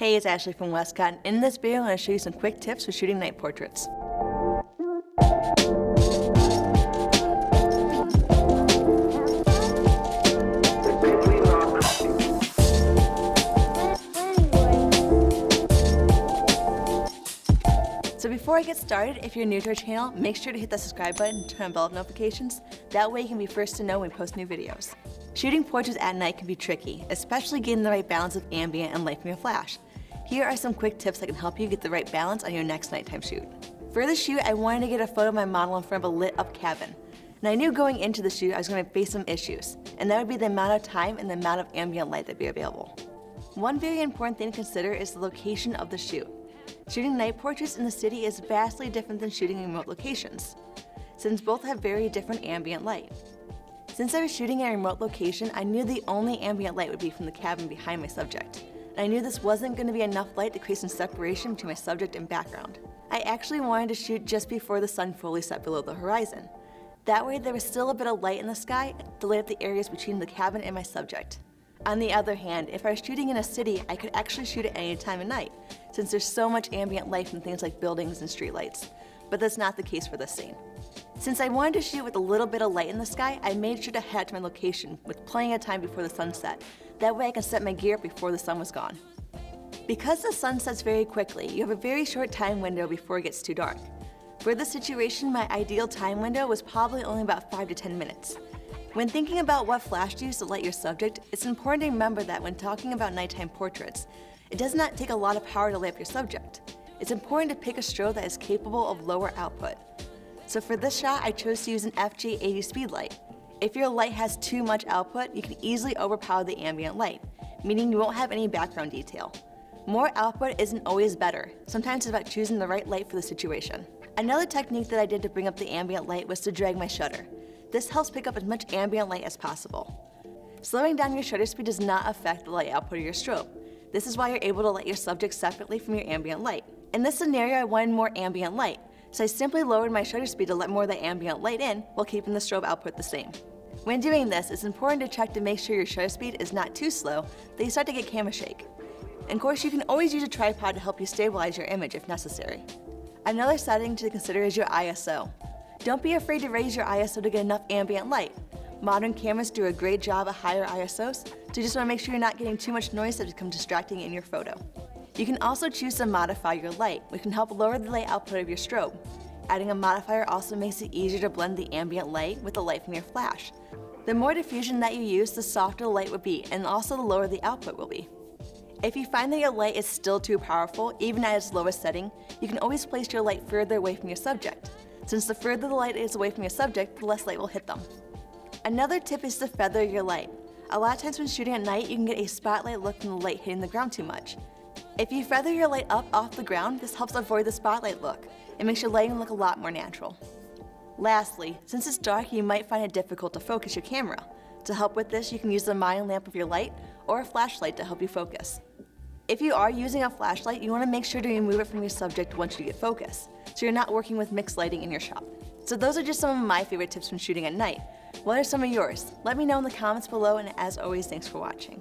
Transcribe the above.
Hey, it's Ashley from Westcott, and in this video I'm going to show you some quick tips for shooting night portraits. So before I get started, if you're new to our channel, make sure to hit the subscribe button and turn on bell notifications. That way you can be first to know when we post new videos. Shooting portraits at night can be tricky, especially getting the right balance of ambient and light from your flash. Here are some quick tips that can help you get the right balance on your next nighttime shoot. For the shoot, I wanted to get a photo of my model in front of a lit up cabin. And I knew going into the shoot I was going to face some issues, and that would be the amount of time and the amount of ambient light that would be available. One very important thing to consider is the location of the shoot. Shooting night portraits in the city is vastly different than shooting in remote locations, since both have very different ambient light. Since I was shooting in a remote location, I knew the only ambient light would be from the cabin behind my subject. And I knew this wasn't going to be enough light to create some separation between my subject and background. I actually wanted to shoot just before the sun fully set below the horizon. That way there was still a bit of light in the sky to light up the areas between the cabin and my subject. On the other hand, if I was shooting in a city, I could actually shoot at any time of night, since there's so much ambient light from things like buildings and streetlights. But that's not the case for this scene. Since I wanted to shoot with a little bit of light in the sky, I made sure to head to my location with plenty of time before the sun set. That way I can set my gear up before the sun was gone. Because the sun sets very quickly, you have a very short time window before it gets too dark. For this situation, my ideal time window was probably only about 5 to 10 minutes. When thinking about what flash to use to light your subject, it's important to remember that when talking about nighttime portraits, it does not take a lot of power to light up your subject. It's important to pick a strobe that is capable of lower output. So for this shot, I chose to use an FJ80 speed light. If your light has too much output, you can easily overpower the ambient light, meaning you won't have any background detail. More output isn't always better. Sometimes it's about choosing the right light for the situation. Another technique that I did to bring up the ambient light was to drag my shutter. This helps pick up as much ambient light as possible. Slowing down your shutter speed does not affect the light output of your strobe. This is why you're able to light your subject separately from your ambient light. In this scenario, I wanted more ambient light, so I simply lowered my shutter speed to let more of the ambient light in while keeping the strobe output the same. When doing this, it's important to check to make sure your shutter speed is not too slow that you start to get camera shake. And of course, you can always use a tripod to help you stabilize your image if necessary. Another setting to consider is your ISO. Don't be afraid to raise your ISO to get enough ambient light. Modern cameras do a great job at higher ISOs, so you just want to make sure you're not getting too much noise that becomes distracting in your photo. You can also choose to modify your light, which can help lower the light output of your strobe. Adding a modifier also makes it easier to blend the ambient light with the light from your flash. The more diffusion that you use, the softer the light will be, and also the lower the output will be. If you find that your light is still too powerful, even at its lowest setting, you can always place your light further away from your subject. Since the further the light is away from your subject, the less light will hit them. Another tip is to feather your light. A lot of times when shooting at night, you can get a spotlight look from the light hitting the ground too much. If you feather your light up off the ground, this helps avoid the spotlight look. It makes your lighting look a lot more natural. Lastly, since it's dark, you might find it difficult to focus your camera. To help with this, you can use the mounting lamp of your light or a flashlight to help you focus. If you are using a flashlight, you want to make sure to remove it from your subject once you get focus, so you're not working with mixed lighting in your shot. So those are just some of my favorite tips from shooting at night. What are some of yours? Let me know in the comments below, and as always, thanks for watching.